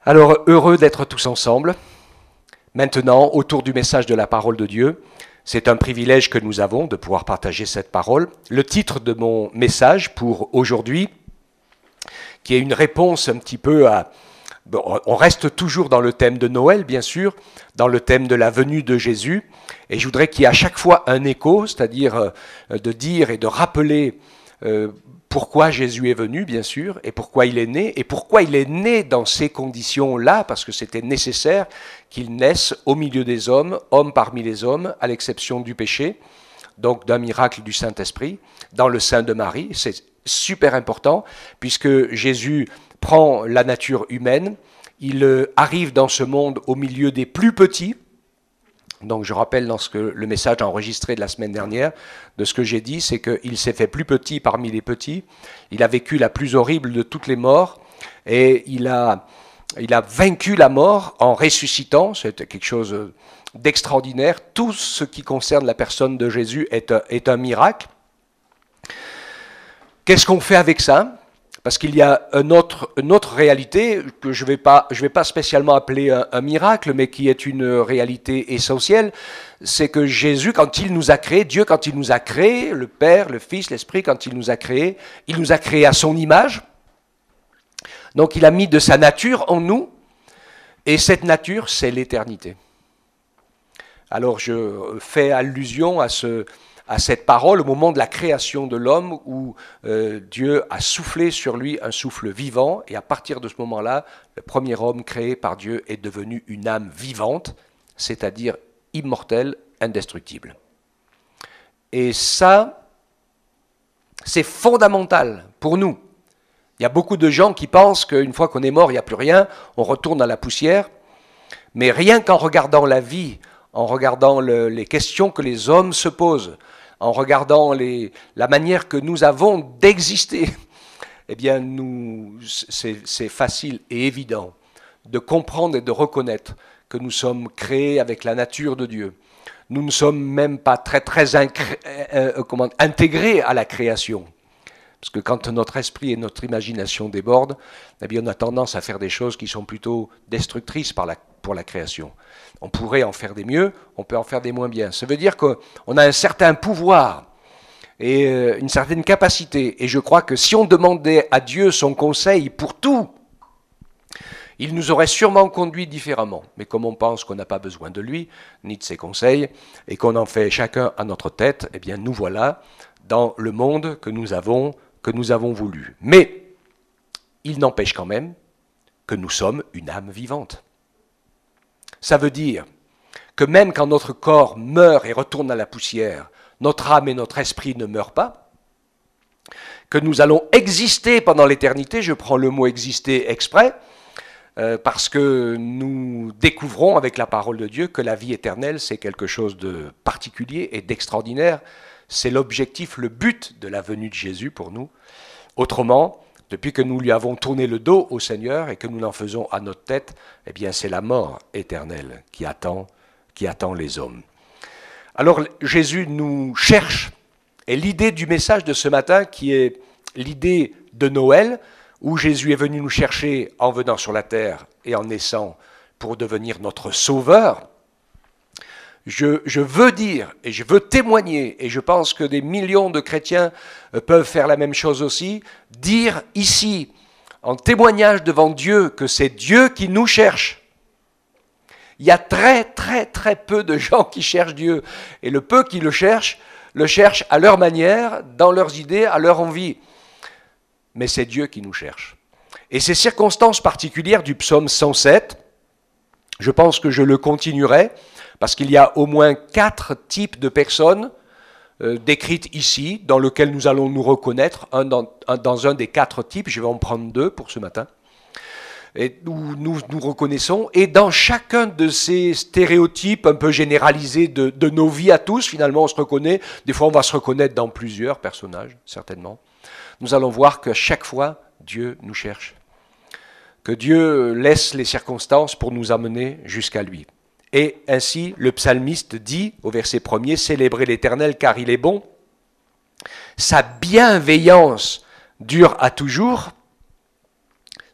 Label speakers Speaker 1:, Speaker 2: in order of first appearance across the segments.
Speaker 1: Alors, heureux d'être tous ensemble, maintenant, autour du message de la parole de Dieu. C'est un privilège que nous avons de pouvoir partager cette parole. Le titre de mon message pour aujourd'hui, qui est une réponse un petit peu à... Bon, on reste toujours dans le thème de Noël, bien sûr, dans le thème de la venue de Jésus, et je voudrais qu'il y ait à chaque fois un écho, c'est-à-dire de dire et de rappeler pourquoi Jésus est venu, bien sûr, et pourquoi il est né, et pourquoi il est né dans ces conditions-là, parce que c'était nécessaire qu'il naisse au milieu des hommes, homme parmi les hommes, à l'exception du péché, donc d'un miracle du Saint-Esprit, dans le sein de Marie. C'est super important, puisque Jésus prend la nature humaine, il arrive dans ce monde au milieu des plus petits. Donc je rappelle dans le message enregistré de la semaine dernière, de ce que j'ai dit, c'est qu'il s'est fait plus petit parmi les petits, il a vécu la plus horrible de toutes les morts, et il a vaincu la mort en ressuscitant, c'est quelque chose d'extraordinaire. Tout ce qui concerne la personne de Jésus est un miracle. Qu'est-ce qu'on fait avec ça ? Parce qu'il y a une autre réalité que je vais pas spécialement appeler un miracle, mais qui est une réalité essentielle, c'est que Jésus, quand il nous a créés, Dieu, quand il nous a créés, le Père, le Fils, l'Esprit, quand il nous a créés à son image. Donc il a mis de sa nature en nous, et cette nature, c'est l'éternité. Alors je fais allusion à cette parole au moment de la création de l'homme où Dieu a soufflé sur lui un souffle vivant, et à partir de ce moment-là, le premier homme créé par Dieu est devenu une âme vivante, c'est-à-dire immortelle, indestructible. Et ça, c'est fondamental pour nous. Il y a beaucoup de gens qui pensent qu'une fois qu'on est mort, il n'y a plus rien, on retourne à la poussière, mais rien qu'en regardant la vie, en regardant les questions que les hommes se posent, en regardant la manière que nous avons d'exister, eh bien, c'est facile et évident de comprendre et de reconnaître que nous sommes créés avec la nature de Dieu. Nous ne sommes même pas très intégrés à la création. Parce que quand notre esprit et notre imagination débordent, eh bien, on a tendance à faire des choses qui sont plutôt destructrices pour la création. On pourrait en faire des mieux, on peut en faire des moins bien. Ça veut dire qu'on a un certain pouvoir et une certaine capacité. Et je crois que si on demandait à Dieu son conseil pour tout, il nous aurait sûrement conduit différemment. Mais comme on pense qu'on n'a pas besoin de lui, ni de ses conseils, et qu'on en fait chacun à notre tête, eh bien nous voilà dans le monde que nous avons voulu. Mais il n'empêche quand même que nous sommes une âme vivante. Ça veut dire que même quand notre corps meurt et retourne à la poussière, notre âme et notre esprit ne meurent pas, que nous allons exister pendant l'éternité, je prends le mot exister exprès, parce que nous découvrons avec la parole de Dieu que la vie éternelle, c'est quelque chose de particulier et d'extraordinaire. C'est l'objectif, le but de la venue de Jésus pour nous. Autrement, depuis que nous lui avons tourné le dos au Seigneur et que nous l'en faisons à notre tête, eh bien c'est la mort éternelle qui attend les hommes. Alors Jésus nous cherche, et l'idée du message de ce matin, qui est l'idée de Noël, où Jésus est venu nous chercher en venant sur la terre et en naissant pour devenir notre sauveur, je veux dire et je veux témoigner, et je pense que des millions de chrétiens peuvent faire la même chose aussi, dire ici, en témoignage devant Dieu, que c'est Dieu qui nous cherche. Il y a très peu de gens qui cherchent Dieu, et le peu qui le cherchent à leur manière, dans leurs idées, à leur envie. Mais c'est Dieu qui nous cherche. Et ces circonstances particulières du psaume 107, je pense que je le continuerai, parce qu'il y a au moins 4 types de personnes décrites ici, dans lesquelles nous allons nous reconnaître, dans un des 4 types, je vais en prendre 2 pour ce matin, et où nous nous reconnaissons, et dans chacun de ces stéréotypes un peu généralisés de nos vies à tous, finalement on se reconnaît, des fois on va se reconnaître dans plusieurs personnages, certainement, nous allons voir qu'à chaque fois, Dieu nous cherche, que Dieu laisse les circonstances pour nous amener jusqu'à lui. Et ainsi, le psalmiste dit, au verset 1er, « Célébrez l'Éternel car il est bon, sa bienveillance dure à toujours,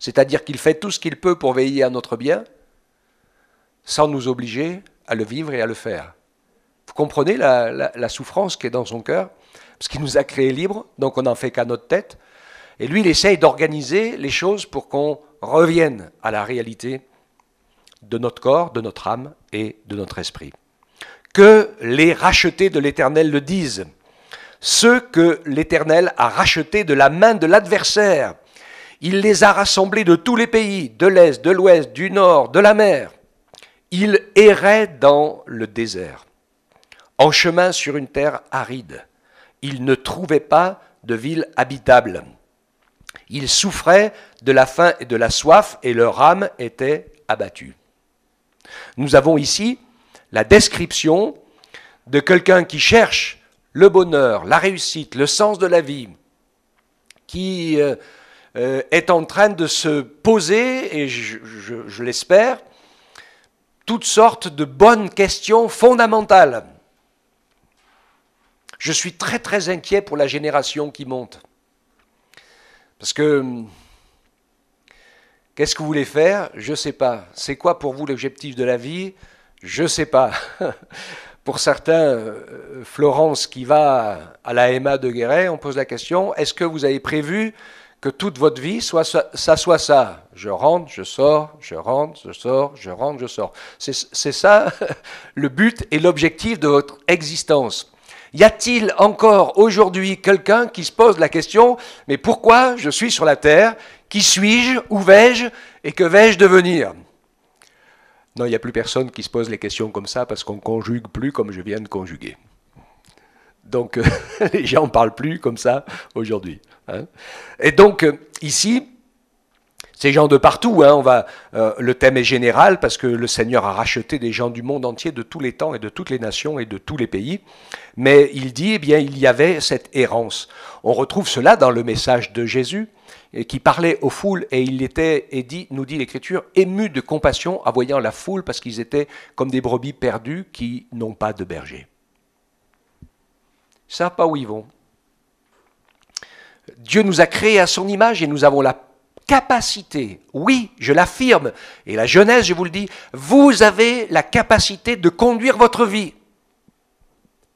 Speaker 1: c'est-à-dire qu'il fait tout ce qu'il peut pour veiller à notre bien, sans nous obliger à le vivre et à le faire. Vous comprenez la souffrance qui est dans son cœur? Parce qu'il nous a créés libres, donc on n'en fait qu'à notre tête. Et lui, il essaye d'organiser les choses pour qu'on revienne à la réalité de notre corps, de notre âme et de notre esprit. Que les rachetés de l'Éternel le disent, ceux que l'Éternel a rachetés de la main de l'adversaire. Il les a rassemblés de tous les pays, de l'Est, de l'Ouest, du Nord, de la mer. Ils erraient dans le désert, en chemin sur une terre aride. Ils ne trouvaient pas de ville habitable. Ils souffraient de la faim et de la soif, et leur âme était abattue. Nous avons ici la description de quelqu'un qui cherche le bonheur, la réussite, le sens de la vie, qui est en train de se poser, et je l'espère, toutes sortes de bonnes questions fondamentales. Je suis très très inquiet pour la génération qui monte. Parce que, qu'est-ce que vous voulez faire? Je ne sais pas. C'est quoi pour vous l'objectif de la vie? Je ne sais pas. Pour certains, Florence qui va à la MA de Guéret, on pose la question, est-ce que vous avez prévu que toute votre vie soit ça? Je rentre, je sors, je rentre, je sors, je rentre, je sors. C'est ça le but et l'objectif de votre existence. Y a-t-il encore aujourd'hui quelqu'un qui se pose la question, mais pourquoi je suis sur la terre? Qui suis-je? Où vais-je? Et que vais-je devenir? Non, il n'y a plus personne qui se pose les questions comme ça parce qu'on ne conjugue plus comme je viens de conjuguer. Donc, les gens ne parlent plus comme ça aujourd'hui. Hein. Et donc, ici, ces gens de partout, hein, le thème est général parce que le Seigneur a racheté des gens du monde entier, de tous les temps et de toutes les nations et de tous les pays. Mais il dit, eh bien, il y avait cette errance. On retrouve cela dans le message de Jésus qui parlait aux foules et il était, nous dit l'Écriture, ému de compassion en voyant la foule parce qu'ils étaient comme des brebis perdues qui n'ont pas de berger. Ils ne savent pas où ils vont. Dieu nous a créés à son image et nous avons la capacité, oui, je l'affirme, et la jeunesse, je vous le dis, vous avez la capacité de conduire votre vie.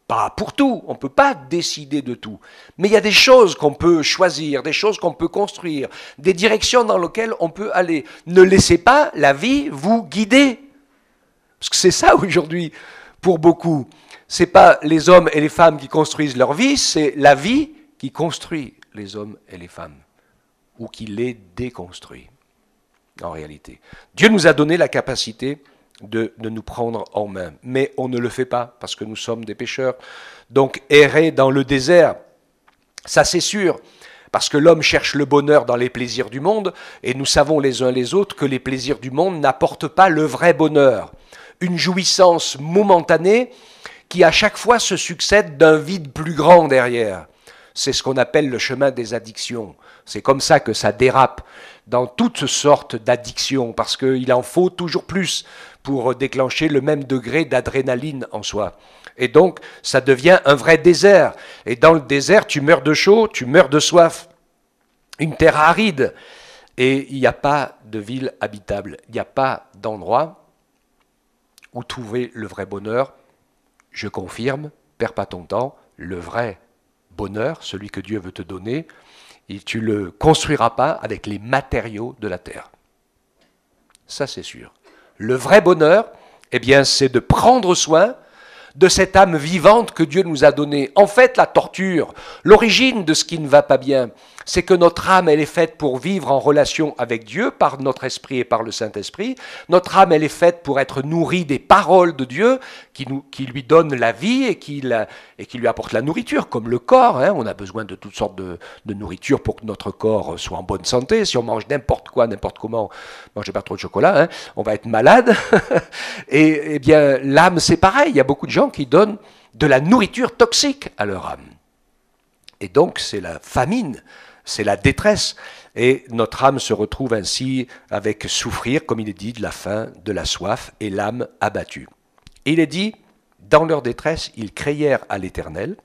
Speaker 1: Pas pour tout, on ne peut pas décider de tout, mais il y a des choses qu'on peut choisir, des choses qu'on peut construire, des directions dans lesquelles on peut aller. Ne laissez pas la vie vous guider, parce que c'est ça aujourd'hui pour beaucoup. Ce n'est pas les hommes et les femmes qui construisent leur vie, c'est la vie qui construit les hommes et les femmes, ou qui les déconstruit, en réalité. Dieu nous a donné la capacité de nous prendre en main, mais on ne le fait pas, parce que nous sommes des pécheurs. Donc, errer dans le désert, ça c'est sûr, parce que l'homme cherche le bonheur dans les plaisirs du monde, et nous savons les uns les autres que les plaisirs du monde n'apportent pas le vrai bonheur. Une jouissance momentanée qui à chaque fois se succède d'un vide plus grand derrière. C'est ce qu'on appelle le chemin des addictions. C'est comme ça que ça dérape dans toutes sortes d'addictions, parce qu'il en faut toujours plus pour déclencher le même degré d'adrénaline en soi. Et donc, ça devient un vrai désert. Et dans le désert, tu meurs de chaud, tu meurs de soif. Une terre aride. Et il n'y a pas de ville habitable. Il n'y a pas d'endroit où trouver le vrai bonheur. Je confirme, perds pas ton temps, le vrai bonheur, celui que Dieu veut te donner, et tu ne le construiras pas avec les matériaux de la terre. Ça, c'est sûr. Le vrai bonheur, eh bien, c'est de prendre soin de cette âme vivante que Dieu nous a donnée. En fait, la torture, l'origine de ce qui ne va pas bien, c'est que notre âme, elle est faite pour vivre en relation avec Dieu par notre esprit et par le Saint-Esprit. Notre âme, elle est faite pour être nourrie des paroles de Dieu qui lui donnent la vie et qui lui apportent la nourriture, comme le corps. Hein. On a besoin de toutes sortes de nourriture pour que notre corps soit en bonne santé. Si on mange n'importe quoi, n'importe comment, mangez pas trop de chocolat, hein, on va être malade. Et eh bien, l'âme, c'est pareil. Il y a beaucoup de gens qui donnent de la nourriture toxique à leur âme. Et donc, c'est la famine. C'est la détresse, et notre âme se retrouve ainsi avec souffrir, comme il est dit, de la faim, de la soif, et l'âme abattue. Et il est dit, dans leur détresse, ils crièrent à l'Éternel,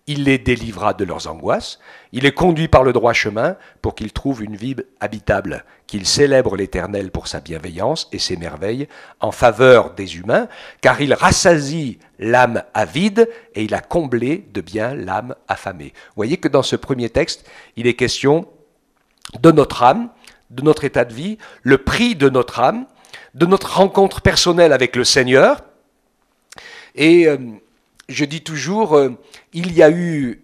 Speaker 1: Il les délivra de leurs angoisses, il les conduit par le droit chemin pour qu'ils trouvent une vie habitable, qu'ils célèbrent l'Éternel pour sa bienveillance et ses merveilles en faveur des humains, car il rassasie l'âme avide et il a comblé de bien l'âme affamée. Vous voyez que dans ce premier texte, il est question de notre âme, de notre état de vie, le prix de notre âme, de notre rencontre personnelle avec le Seigneur. Et je dis toujours, il y a eu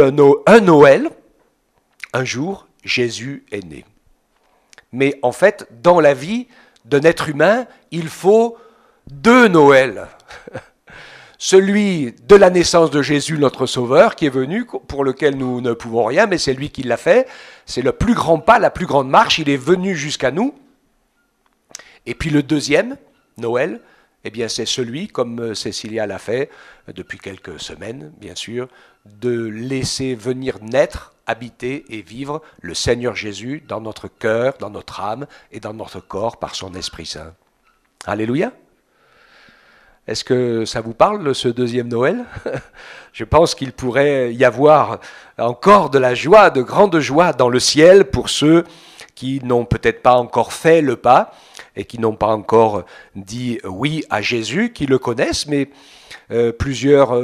Speaker 1: un Noël, un jour, Jésus est né. Mais en fait, dans la vie d'un être humain, il faut 2 Noëls. Celui de la naissance de Jésus, notre Sauveur, qui est venu, pour lequel nous ne pouvons rien, mais c'est lui qui l'a fait. C'est le plus grand pas, la plus grande marche, il est venu jusqu'à nous. Et puis le deuxième, Noël, eh bien c'est celui, comme Cécilia l'a fait depuis quelques semaines, bien sûr, de laisser venir naître, habiter et vivre le Seigneur Jésus dans notre cœur, dans notre âme et dans notre corps par son Esprit Saint. Alléluia. Est-ce que ça vous parle, ce deuxième Noël? Je pense qu'il pourrait y avoir encore de la joie, de grande joie dans le ciel pour ceux qui n'ont peut-être pas encore fait le pas et qui n'ont pas encore dit oui à Jésus, qui le connaissent, mais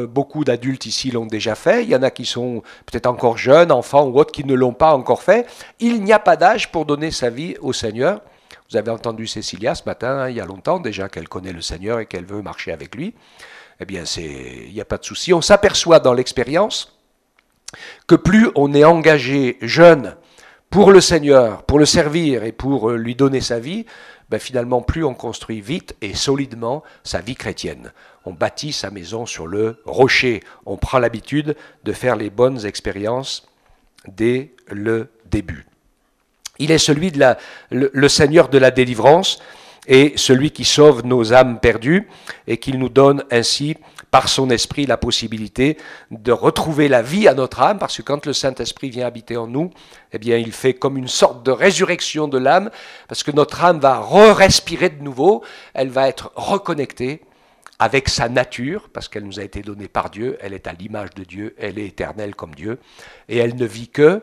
Speaker 1: beaucoup d'adultes ici l'ont déjà fait. Il y en a qui sont peut-être encore jeunes, enfants ou autres, qui ne l'ont pas encore fait. Il n'y a pas d'âge pour donner sa vie au Seigneur. Vous avez entendu Cécilia ce matin, il y a longtemps déjà, qu'elle connaît le Seigneur et qu'elle veut marcher avec lui. Eh bien, il n'y a pas de souci. On s'aperçoit dans l'expérience que plus on est engagé jeune pour le Seigneur, pour le servir et pour lui donner sa vie, ben finalement, plus on construit vite et solidement sa vie chrétienne. On bâtit sa maison sur le rocher. On prend l'habitude de faire les bonnes expériences dès le début. Il est celui le Seigneur de la délivrance et celui qui sauve nos âmes perdues et qui nous donne ainsi, par son esprit, la possibilité de retrouver la vie à notre âme, parce que quand le Saint-Esprit vient habiter en nous, eh bien, il fait comme une sorte de résurrection de l'âme, parce que notre âme va re-respirer de nouveau, elle va être reconnectée avec sa nature, parce qu'elle nous a été donnée par Dieu, elle est à l'image de Dieu, elle est éternelle comme Dieu, et elle ne vit que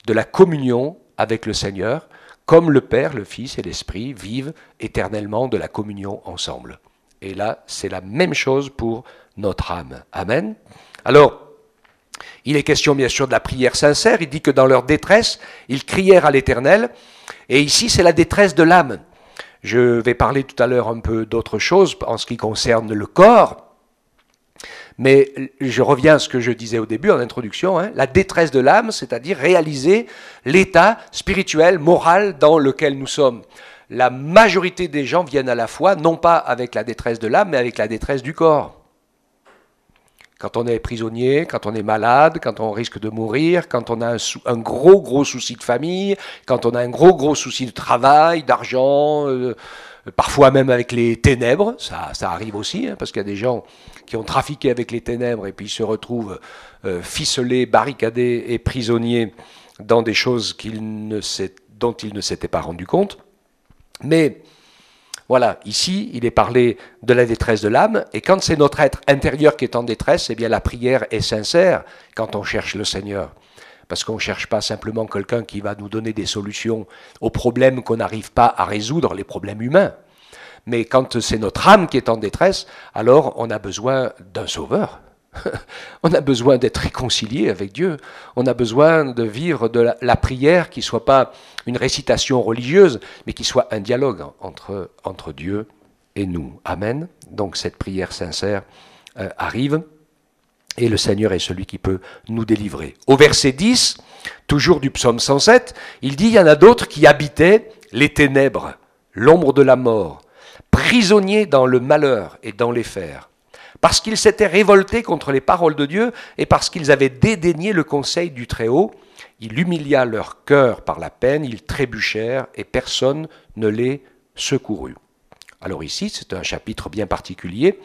Speaker 1: de la communion avec le Seigneur, comme le Père, le Fils et l'Esprit vivent éternellement de la communion ensemble. Et là, c'est la même chose pour notre âme. Amen. Alors, il est question bien sûr de la prière sincère. Il dit que dans leur détresse, ils crièrent à l'Éternel. Et ici, c'est la détresse de l'âme. Je vais parler tout à l'heure un peu d'autre chose en ce qui concerne le corps. Mais je reviens à ce que je disais au début, en introduction, la détresse de l'âme, c'est-à-dire réaliser l'état spirituel, moral dans lequel nous sommes. La majorité des gens viennent à la foi, non pas avec la détresse de l'âme, mais avec la détresse du corps. Quand on est prisonnier, quand on est malade, quand on risque de mourir, quand on a un gros souci de famille, quand on a un gros souci de travail, d'argent, parfois même avec les ténèbres, ça arrive aussi, parce qu'il y a des gens qui ont trafiqué avec les ténèbres et puis ils se retrouvent ficelés, barricadés et prisonniers dans des choses dont ils ne s'étaient pas rendus compte. Mais voilà, ici, il est parlé de la détresse de l'âme, et quand c'est notre être intérieur qui est en détresse, eh bien la prière est sincère quand on cherche le Seigneur. Parce qu'on ne cherche pas simplement quelqu'un qui va nous donner des solutions aux problèmes qu'on n'arrive pas à résoudre, les problèmes humains. Mais quand c'est notre âme qui est en détresse, alors on a besoin d'un sauveur. On a besoin d'être réconcilié avec Dieu. On a besoin de vivre de la prière qui ne soit pas une récitation religieuse, mais qui soit un dialogue entre Dieu et nous. Amen. Donc cette prière sincère arrive et le Seigneur est celui qui peut nous délivrer. Au verset 10, toujours du psaume 107, il dit « Il y en a d'autres qui habitaient les ténèbres, l'ombre de la mort, prisonniers dans le malheur et dans les fers. Parce qu'ils s'étaient révoltés contre les paroles de Dieu et parce qu'ils avaient dédaigné le conseil du Très-Haut, il humilia leur cœur par la peine, ils trébuchèrent et personne ne les secourut. » Alors ici, c'est un chapitre bien particulier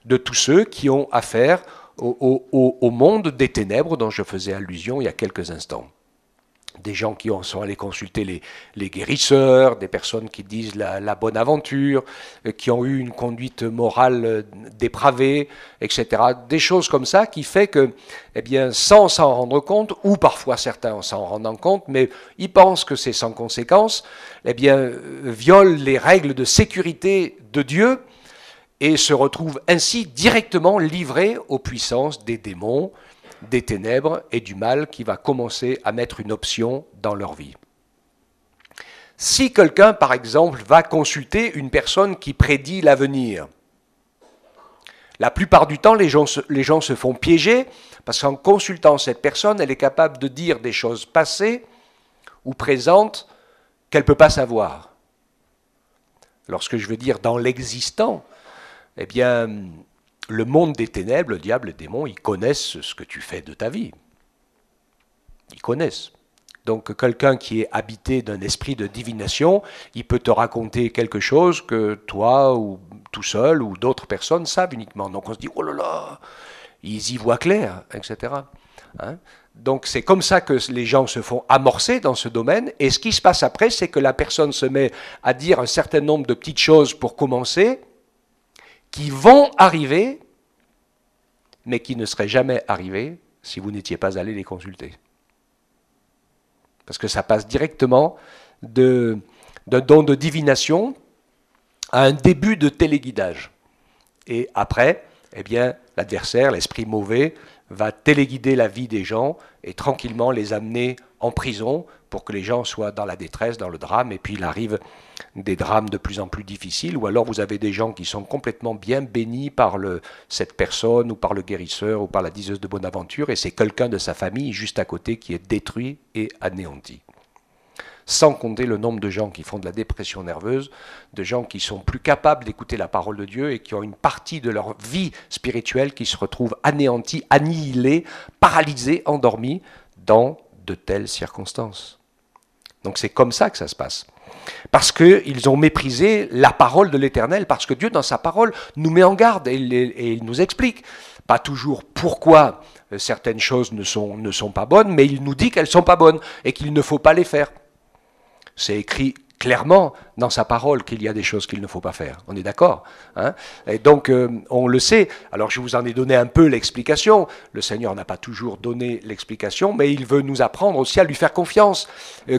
Speaker 1: de tous ceux qui ont affaire au monde des ténèbres dont je faisais allusion il y a quelques instants. des gens qui sont allés consulter les guérisseurs, des personnes qui disent la bonne aventure, qui ont eu une conduite morale dépravée, etc. Des choses comme ça qui fait que, eh bien, sans s'en rendre compte, ou parfois certains s'en rendent compte, mais ils pensent que c'est sans conséquence, eh bien, violent les règles de sécurité de Dieu et se retrouvent ainsi directement livrés aux puissances des démons, des ténèbres et du mal qui va commencer à mettre une option dans leur vie. Si quelqu'un, par exemple, va consulter une personne qui prédit l'avenir, la plupart du temps, les gens se font piéger parce qu'en consultant cette personne, elle est capable de dire des choses passées ou présentes qu'elle ne peut pas savoir. Lorsque je veux dire dans l'existant, eh bien, le monde des ténèbres, le diable, les démons, ils connaissent ce que tu fais de ta vie. Ils connaissent. Donc quelqu'un qui est habité d'un esprit de divination, il peut te raconter quelque chose que toi, ou tout seul, ou d'autres personnes savent uniquement. Donc on se dit, oh là là, ils y voient clair, etc. Hein? Donc c'est comme ça que les gens se font amorcer dans ce domaine, et ce qui se passe après, c'est que la personne se met à dire un certain nombre de petites choses pour commencer, qui vont arriver, mais qui ne seraient jamais arrivées si vous n'étiez pas allé les consulter. Parce que ça passe directement d'un don de divination à un début de téléguidage. Et après, eh bien, l'adversaire, l'esprit mauvais, va téléguider la vie des gens et tranquillement les amener en prison pour que les gens soient dans la détresse, dans le drame, et puis il arrive des drames de plus en plus difficiles, ou alors vous avez des gens qui sont complètement bien bénis par cette personne, ou par le guérisseur, ou par la diseuse de bonne aventure, et c'est quelqu'un de sa famille juste à côté qui est détruit et anéanti. Sans compter le nombre de gens qui font de la dépression nerveuse, de gens qui sont plus capables d'écouter la parole de Dieu et qui ont une partie de leur vie spirituelle qui se retrouve anéantie, annihilée, paralysée, endormie dans de telles circonstances. Donc c'est comme ça que ça se passe. Parce qu'ils ont méprisé la parole de l'Éternel, parce que Dieu, dans sa parole, nous met en garde et il nous explique. Pas toujours pourquoi certaines choses ne sont pas bonnes, mais il nous dit qu'elles ne sont pas bonnes et qu'il ne faut pas les faire. C'est écrit clairement dans sa parole qu'il y a des choses qu'il ne faut pas faire. On est d'accord, hein? Et donc, on le sait. Alors, je vous en ai donné un peu l'explication. Le Seigneur n'a pas toujours donné l'explication, mais il veut nous apprendre aussi à lui faire confiance.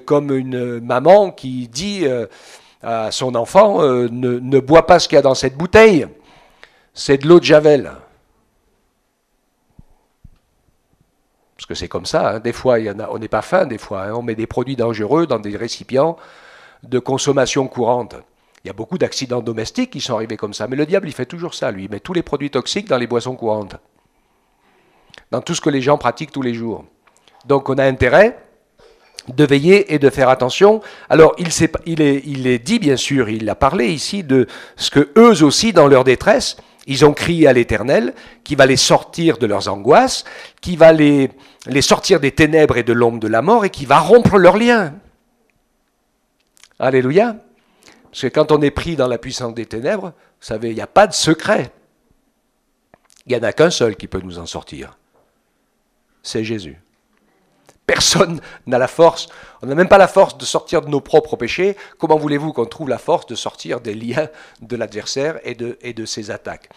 Speaker 1: Comme une maman qui dit à son enfant, ne bois pas ce qu'il y a dans cette bouteille. C'est de l'eau de Javel. Parce que c'est comme ça, hein. Des fois, on n'est pas fin, des fois, hein. On met des produits dangereux dans des récipients de consommation courante. Il y a beaucoup d'accidents domestiques qui sont arrivés comme ça, mais le diable, il fait toujours ça, lui. Il met tous les produits toxiques dans les boissons courantes, dans tout ce que les gens pratiquent tous les jours. Donc, on a intérêt de veiller et de faire attention. Alors, il est dit, bien sûr, il a parlé ici de ce que eux aussi, dans leur détresse, ils ont crié à l'Éternel, qui va les sortir de leurs angoisses, qui va les sortir des ténèbres et de l'ombre de la mort, et qui va rompre leurs liens. Alléluia. Parce que quand on est pris dans la puissance des ténèbres, vous savez, il n'y a pas de secret. Il n'y en a qu'un seul qui peut nous en sortir. C'est Jésus. Personne n'a la force, on n'a même pas la force de sortir de nos propres péchés. Comment voulez-vous qu'on trouve la force de sortir des liens de l'adversaire et de ses attaques?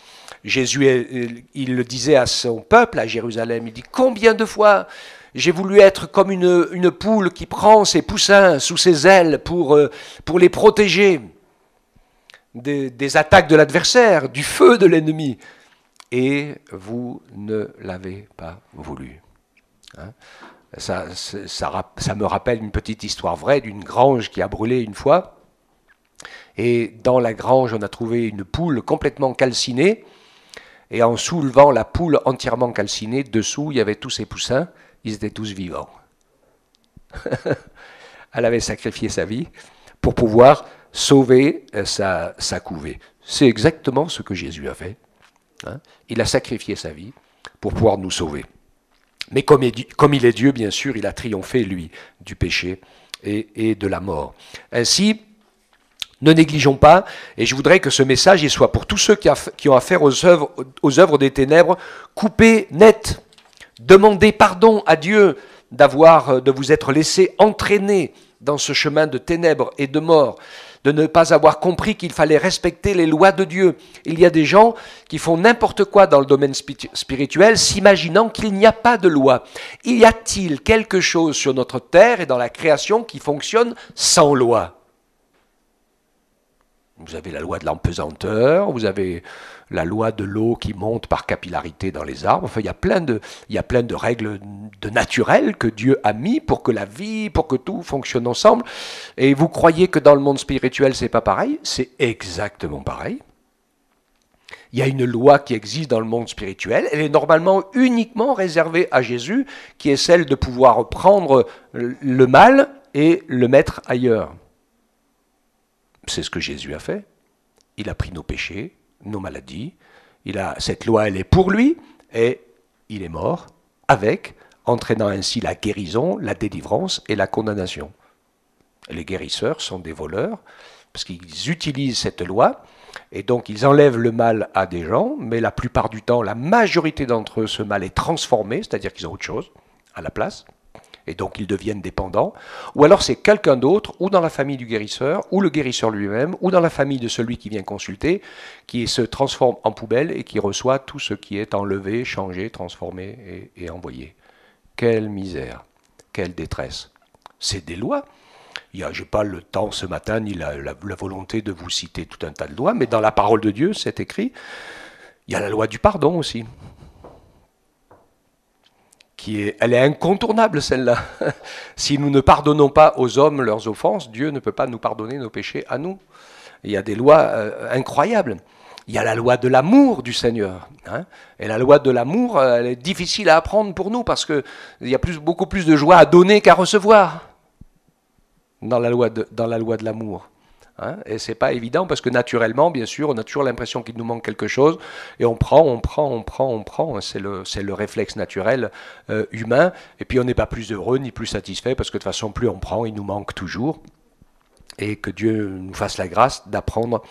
Speaker 1: Jésus, il le disait à son peuple, à Jérusalem, il dit « Combien de fois j'ai voulu être comme une poule qui prend ses poussins sous ses ailes pour les protéger des attaques de l'adversaire, du feu de l'ennemi. Et vous ne l'avez pas voulu. Hein? Ça me rappelle une petite histoire vraie d'une grange qui a brûlé une fois. Et dans la grange, on a trouvé une poule complètement calcinée. Et en soulevant la poule entièrement calcinée, dessous, il y avait tous ses poussins. Ils étaient tous vivants. Elle avait sacrifié sa vie pour pouvoir sauver sa couvée. C'est exactement ce que Jésus a fait. Hein? Il a sacrifié sa vie pour pouvoir nous sauver. Mais comme il est Dieu, bien sûr, il a triomphé, lui, du péché et de la mort. Ainsi, ne négligeons pas, et je voudrais que ce message il soit pour tous ceux qui ont affaire aux œuvres des ténèbres, coupez net, demandez pardon à Dieu, de vous être laissé entraîner dans ce chemin de ténèbres et de mort, de ne pas avoir compris qu'il fallait respecter les lois de Dieu. Il y a des gens qui font n'importe quoi dans le domaine spirituel, s'imaginant qu'il n'y a pas de loi. Y a-t-il quelque chose sur notre terre et dans la création qui fonctionne sans loi? Vous avez la loi de l'empesanteur, vous avez la loi de l'eau qui monte par capillarité dans les arbres. Enfin, il y a plein de règles de naturelles que Dieu a mis pour que la vie, pour que tout fonctionne ensemble. Et vous croyez que dans le monde spirituel, c'est pas pareil? C'est exactement pareil. Il y a une loi qui existe dans le monde spirituel. Elle est normalement uniquement réservée à Jésus, qui est celle de pouvoir prendre le mal et le mettre ailleurs. C'est ce que Jésus a fait. Il a pris nos péchés, nos maladies. Cette loi, elle est pour lui, et il est mort avec, entraînant ainsi la guérison, la délivrance et la condamnation. Les guérisseurs sont des voleurs, parce qu'ils utilisent cette loi, et donc ils enlèvent le mal à des gens, mais la plupart du temps, la majorité d'entre eux, ce mal est transformé, c'est-à-dire qu'ils ont autre chose à la place. Et donc ils deviennent dépendants, ou alors c'est quelqu'un d'autre, ou dans la famille du guérisseur, ou le guérisseur lui-même, ou dans la famille de celui qui vient consulter, qui se transforme en poubelle et qui reçoit tout ce qui est enlevé, changé, transformé et envoyé. Quelle misère, quelle détresse. C'est des lois. Je n'ai pas le temps ce matin, ni la volonté de vous citer tout un tas de lois, mais dans la parole de Dieu, c'est écrit, il y a la loi du pardon aussi. Elle est incontournable, celle-là. Si nous ne pardonnons pas aux hommes leurs offenses, Dieu ne peut pas nous pardonner nos péchés à nous. Il y a des lois incroyables. Il y a la loi de l'amour du Seigneur. Hein, et la loi de l'amour, elle est difficile à apprendre pour nous parce qu'il y a beaucoup plus de joie à donner qu'à recevoir dans la loi de l'amour. Hein, et c'est pas évident parce que naturellement, bien sûr, on a toujours l'impression qu'il nous manque quelque chose et on prend. C'est le réflexe naturel humain. Et puis on n'est pas plus heureux ni plus satisfait parce que de toute façon, plus on prend, il nous manque toujours. Et que Dieu nous fasse la grâce d'apprendre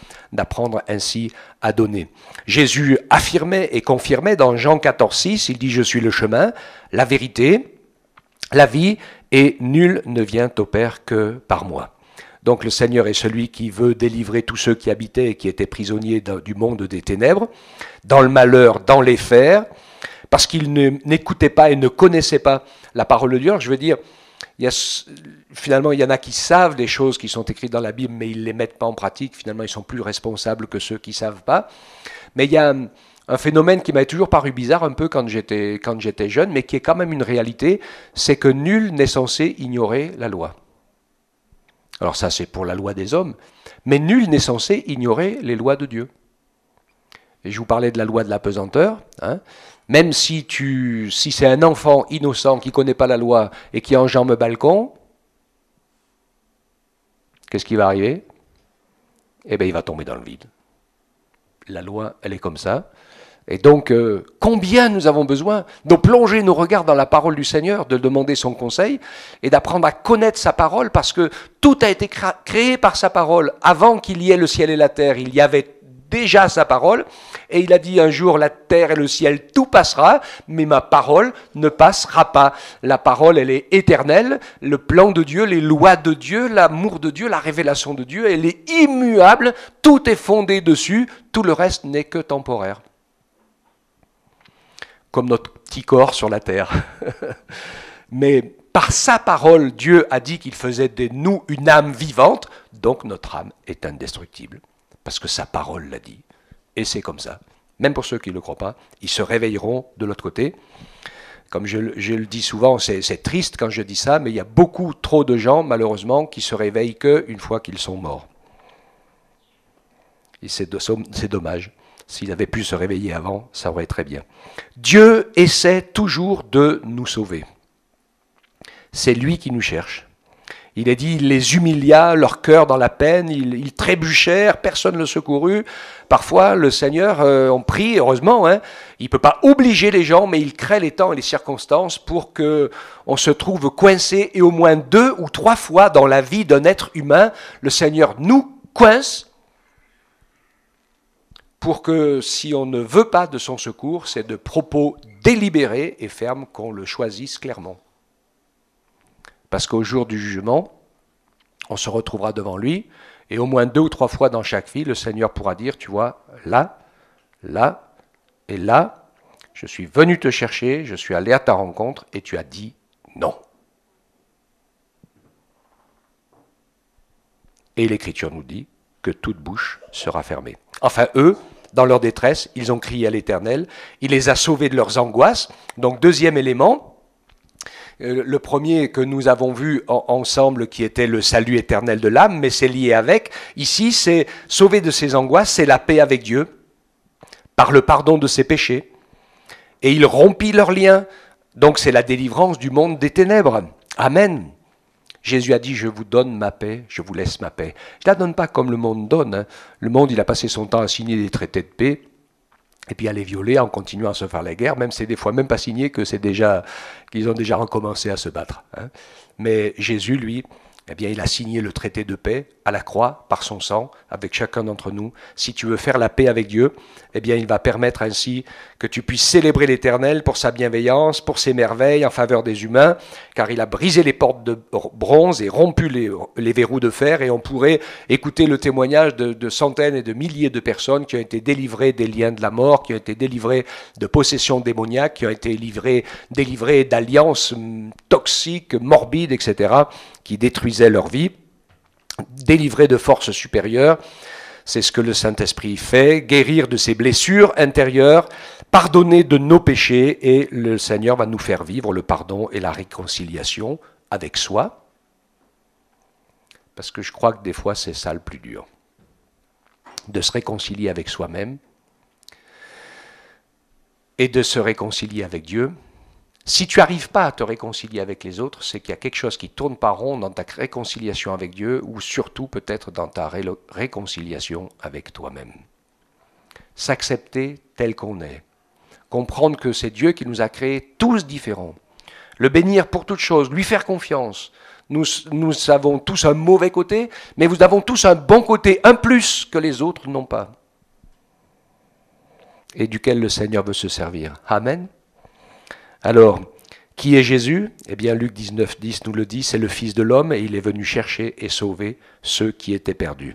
Speaker 1: ainsi à donner. Jésus affirmait et confirmait dans Jean 14,6, il dit « Je suis le chemin, la vérité, la vie, et nul ne vient au Père que par moi. » Donc le Seigneur est celui qui veut délivrer tous ceux qui habitaient et qui étaient prisonniers du monde des ténèbres, dans le malheur, dans les fers, parce qu'ils n'écoutaient pas et ne connaissaient pas la parole de Dieu. Alors, je veux dire, finalement, il y en a qui savent les choses qui sont écrites dans la Bible, mais ils ne les mettent pas en pratique. Finalement, ils sont plus responsables que ceux qui ne savent pas. Mais il y a un phénomène qui m'avait toujours paru bizarre un peu quand j'étais jeune, mais qui est quand même une réalité, c'est que nul n'est censé ignorer la loi. Alors ça, c'est pour la loi des hommes, mais nul n'est censé ignorer les lois de Dieu. Et je vous parlais de la loi de la pesanteur, hein. Même si c'est un enfant innocent qui ne connaît pas la loi et qui enjambe le balcon, qu'est-ce qui va arriver? Eh bien, il va tomber dans le vide. La loi, elle est comme ça. Et donc, combien nous avons besoin de plonger nos regards dans la parole du Seigneur, de demander son conseil et d'apprendre à connaître sa parole, parce que tout a été créé par sa parole. Avant qu'il y ait le ciel et la terre, il y avait déjà sa parole, et il a dit un jour, la terre et le ciel, tout passera, mais ma parole ne passera pas. La parole, elle est éternelle, le plan de Dieu, les lois de Dieu, l'amour de Dieu, la révélation de Dieu, elle est immuable, tout est fondé dessus, tout le reste n'est que temporaire. Comme notre petit corps sur la terre. Mais par sa parole, Dieu a dit qu'il faisait de nous une âme vivante, donc notre âme est indestructible, parce que sa parole l'a dit. Et c'est comme ça. Même pour ceux qui ne le croient pas, ils se réveilleront de l'autre côté. Comme je le dis souvent, c'est triste quand je dis ça, mais il y a beaucoup trop de gens, malheureusement, qui se réveillent qu'une fois qu'ils sont morts. Et c'est dommage. S'il avait pu se réveiller avant, ça aurait été très bien. Dieu essaie toujours de nous sauver. C'est lui qui nous cherche. Il est dit, il les humilia, leur cœur dans la peine, ils trébuchèrent, personne ne le secourut. Parfois, le Seigneur, on prie, heureusement, hein, il ne peut pas obliger les gens, mais il crée les temps et les circonstances pour qu'on se trouve coincé. Et au moins 2 ou 3 fois dans la vie d'un être humain, le Seigneur nous coince pour que, si on ne veut pas de son secours, c'est de propos délibérés et fermes qu'on le choisisse clairement. Parce qu'au jour du jugement, on se retrouvera devant lui, et au moins 2 ou 3 fois dans chaque vie, le Seigneur pourra dire, tu vois, là, là et là, je suis venu te chercher, je suis allé à ta rencontre, et tu as dit non. Et l'Écriture nous dit que toute bouche sera fermée. Enfin, eux, dans leur détresse, ils ont crié à l'Éternel, il les a sauvés de leurs angoisses. Donc, deuxième élément, le premier que nous avons vu ensemble, qui était le salut éternel de l'âme, mais c'est lié avec. Ici, c'est sauver de ses angoisses, c'est la paix avec Dieu, par le pardon de ses péchés. Et il rompit leurs liens. Donc, c'est la délivrance du monde des ténèbres. Amen. Jésus a dit, je vous donne ma paix, je vous laisse ma paix. Je ne la donne pas comme le monde donne. Hein. Le monde, il a passé son temps à signer des traités de paix, et puis à les violer en continuant à se faire la guerre. Même c'est des fois même pas signé que qu'ils ont déjà recommencé à se battre. Hein. Mais Jésus, lui, eh bien, il a signé le traité de paix à la croix, par son sang, avec chacun d'entre nous. Si tu veux faire la paix avec Dieu, eh bien, il va permettre ainsi que tu puisses célébrer l'Éternel pour sa bienveillance, pour ses merveilles en faveur des humains, car il a brisé les portes de bronze et rompu les verrous de fer, et on pourrait écouter le témoignage de centaines et de milliers de personnes qui ont été délivrées des liens de la mort, qui ont été délivrées de possessions démoniaques, qui ont été délivrées d'alliances toxiques, morbides, etc., qui détruisaient leur vie, délivrés de forces supérieures. C'est ce que le Saint-Esprit fait, guérir de ses blessures intérieures, pardonner de nos péchés, et le Seigneur va nous faire vivre le pardon et la réconciliation avec soi. Parce que je crois que des fois c'est ça le plus dur, de se réconcilier avec soi-même et de se réconcilier avec Dieu. Si tu n'arrives pas à te réconcilier avec les autres, c'est qu'il y a quelque chose qui ne tourne pas rond dans ta réconciliation avec Dieu, ou surtout peut-être dans ta réconciliation avec toi-même. S'accepter tel qu'on est. Comprendre que c'est Dieu qui nous a créés tous différents. Le bénir pour toute chose, lui faire confiance. Nous avons tous un mauvais côté, mais nous avons tous un bon côté, un plus que les autres n'ont pas. Et duquel le Seigneur veut se servir. Amen. Alors, qui est Jésus? Eh bien, Luc 19, 10 nous le dit, c'est le Fils de l'homme, et il est venu chercher et sauver ceux qui étaient perdus.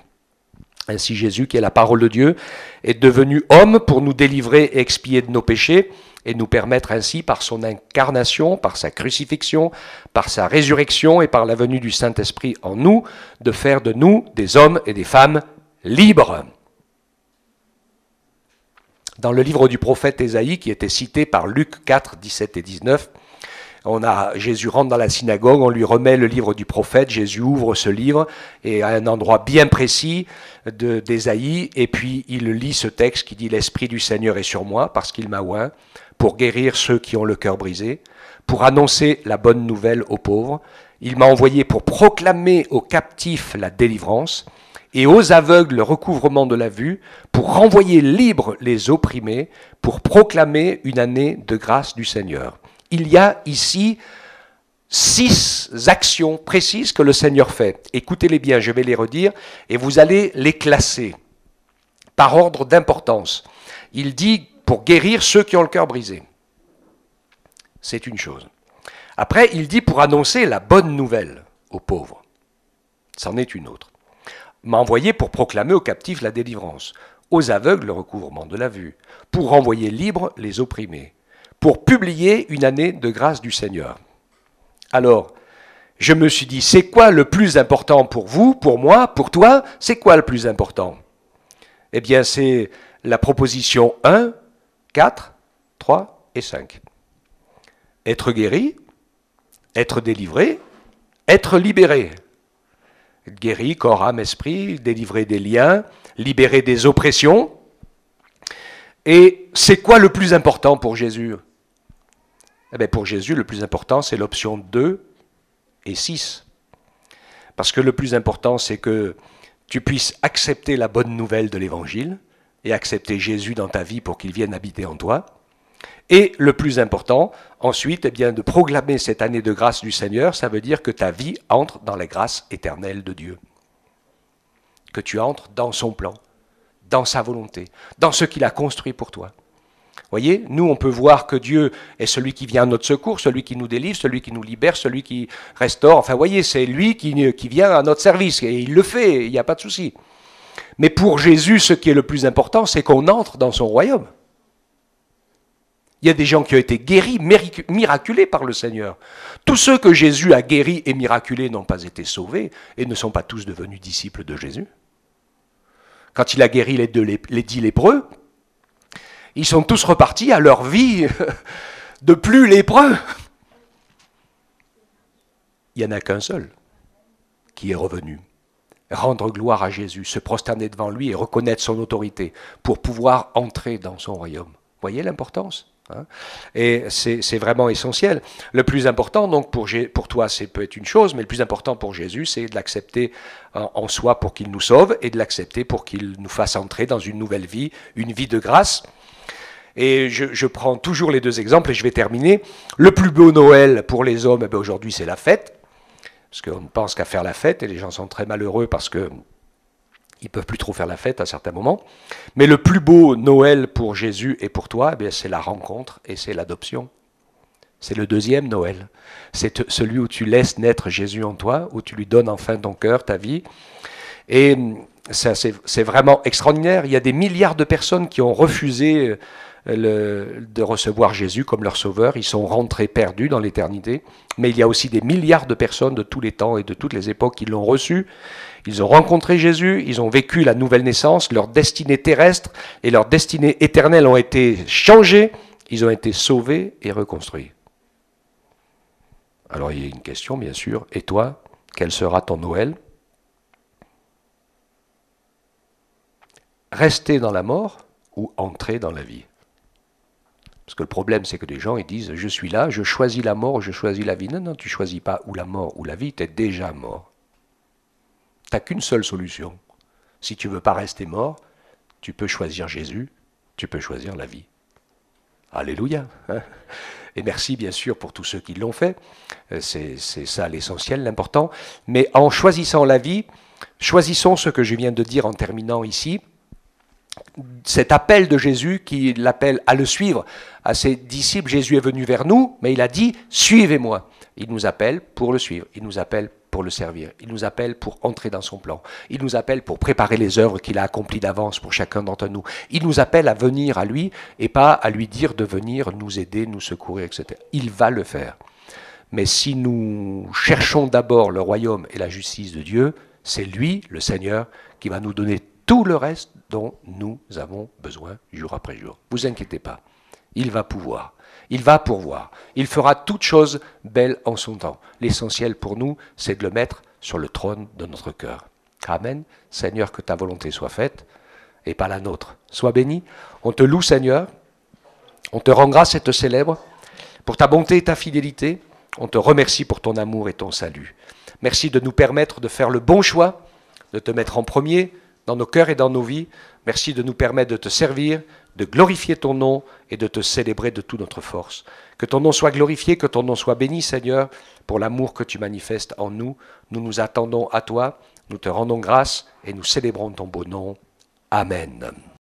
Speaker 1: Ainsi, Jésus, qui est la parole de Dieu, est devenu homme pour nous délivrer et expier de nos péchés, et nous permettre ainsi, par son incarnation, par sa crucifixion, par sa résurrection et par la venue du Saint-Esprit en nous, de faire de nous des hommes et des femmes libres. Dans le livre du prophète Ésaïe, qui était cité par Luc 4, 17 et 19, Jésus rentre dans la synagogue, on lui remet le livre du prophète, Jésus ouvre ce livre, et à un endroit bien précis d'Ésaïe, et puis il lit ce texte qui dit « L'Esprit du Seigneur est sur moi, parce qu'il m'a oint, pour guérir ceux qui ont le cœur brisé, pour annoncer la bonne nouvelle aux pauvres. Il m'a envoyé pour proclamer aux captifs la délivrance, et aux aveugles le recouvrement de la vue, pour renvoyer libres les opprimés, pour proclamer une année de grâce du Seigneur. » Il y a ici 6 actions précises que le Seigneur fait. Écoutez-les bien, je vais les redire, et vous allez les classer par ordre d'importance. Il dit pour guérir ceux qui ont le cœur brisé. C'est une chose. Après, il dit pour annoncer la bonne nouvelle aux pauvres. C'en est une autre. M'a envoyé pour proclamer aux captifs la délivrance, aux aveugles le recouvrement de la vue, pour renvoyer libres les opprimés, pour publier une année de grâce du Seigneur. Alors, je me suis dit, c'est quoi le plus important pour vous, pour moi, pour toi? C'est quoi le plus important? Eh bien, c'est la proposition 1, 4, 3 et 5. Être guéri, être délivré, être libéré. Guéri, corps, âme, esprit, délivrer des liens, libérer des oppressions. Et c'est quoi le plus important pour Jésus? Eh bien, pour Jésus, le plus important, c'est l'option 2 et 6. Parce que le plus important, c'est que tu puisses accepter la bonne nouvelle de l'Évangile et accepter Jésus dans ta vie pour qu'il vienne habiter en toi. Et le plus important, ensuite, eh bien, de proclamer cette année de grâce du Seigneur, ça veut dire que ta vie entre dans la grâce éternelle de Dieu. Que tu entres dans son plan, dans sa volonté, dans ce qu'il a construit pour toi. Voyez, nous, on peut voir que Dieu est celui qui vient à notre secours, celui qui nous délivre, celui qui nous libère, celui qui restaure. Enfin, voyez, c'est lui qui vient à notre service. Et il le fait, il n'y a pas de souci. Mais pour Jésus, ce qui est le plus important, c'est qu'on entre dans son royaume. Il y a des gens qui ont été guéris, miraculés par le Seigneur. Tous ceux que Jésus a guéris et miraculés n'ont pas été sauvés et ne sont pas tous devenus disciples de Jésus. Quand il a guéri les 10 lépreux, ils sont tous repartis à leur vie de plus lépreux. Il n'y en a qu'un seul qui est revenu. Rendre gloire à Jésus, se prosterner devant lui et reconnaître son autorité pour pouvoir entrer dans son royaume. Voyez l'importance, hein? Et c'est vraiment essentiel. Le plus important, donc, pour toi, c'est peut être une chose, mais le plus important pour Jésus, c'est de l'accepter en soi pour qu'il nous sauve et de l'accepter pour qu'il nous fasse entrer dans une nouvelle vie, une vie de grâce. Et je prends toujours les deux exemples et je vais terminer. Le plus beau Noël pour les hommes, eh bien, aujourd'hui, c'est la fête. Parce qu'on ne pense qu'à faire la fête et les gens sont très malheureux parce qu'ils ne peuvent plus trop faire la fête à certains moments. Mais le plus beau Noël pour Jésus et pour toi, eh bien, c'est la rencontre et c'est l'adoption. C'est le deuxième Noël. C'est celui où tu laisses naître Jésus en toi, où tu lui donnes enfin ton cœur, ta vie. Et ça, c'est vraiment extraordinaire. Il y a des milliards de personnes qui ont refusé de recevoir Jésus comme leur sauveur. Ils sont rentrés perdus dans l'éternité. Mais il y a aussi des milliards de personnes de tous les temps et de toutes les époques qui l'ont reçu. Ils ont rencontré Jésus, ils ont vécu la nouvelle naissance, leur destinée terrestre et leur destinée éternelle ont été changées. Ils ont été sauvés et reconstruits. Alors il y a une question, bien sûr. Et toi, quel sera ton Noël ? Rester dans la mort ou entrer dans la vie ? Parce que le problème, c'est que des gens, ils disent, je suis là, je choisis la mort, je choisis la vie. Non, non, tu ne choisis pas ou la mort ou la vie, tu es déjà mort. Tu n'as qu'une seule solution. Si tu ne veux pas rester mort, tu peux choisir Jésus, tu peux choisir la vie. Alléluia, hein. Et merci bien sûr pour tous ceux qui l'ont fait. C'est ça l'essentiel, l'important. Mais en choisissant la vie, choisissons ce que je viens de dire en terminant ici. Cet appel de Jésus qui l'appelle à le suivre, à ses disciples, Jésus est venu vers nous, mais il a dit « Suivez-moi ». Il nous appelle pour le suivre, il nous appelle pour le servir, il nous appelle pour entrer dans son plan, il nous appelle pour préparer les œuvres qu'il a accomplies d'avance pour chacun d'entre nous. Il nous appelle à venir à lui et pas à lui dire de venir nous aider, nous secourir, etc. Il va le faire. Mais si nous cherchons d'abord le royaume et la justice de Dieu, c'est lui, le Seigneur, qui va nous donner tout le reste dont nous avons besoin jour après jour. Vous inquiétez pas, il va pouvoir, il va pourvoir, il fera toutes choses belles en son temps. L'essentiel pour nous, c'est de le mettre sur le trône de notre cœur. Amen. Seigneur, que ta volonté soit faite et pas la nôtre. Sois béni. On te loue, Seigneur. On te rend grâce et te célèbre pour ta bonté et ta fidélité. On te remercie pour ton amour et ton salut. Merci de nous permettre de faire le bon choix, de te mettre en premier dans nos cœurs et dans nos vies. Merci de nous permettre de te servir, de glorifier ton nom et de te célébrer de toute notre force. Que ton nom soit glorifié, que ton nom soit béni, Seigneur, pour l'amour que tu manifestes en nous. Nous nous attendons à toi, nous te rendons grâce et nous célébrons ton beau nom. Amen.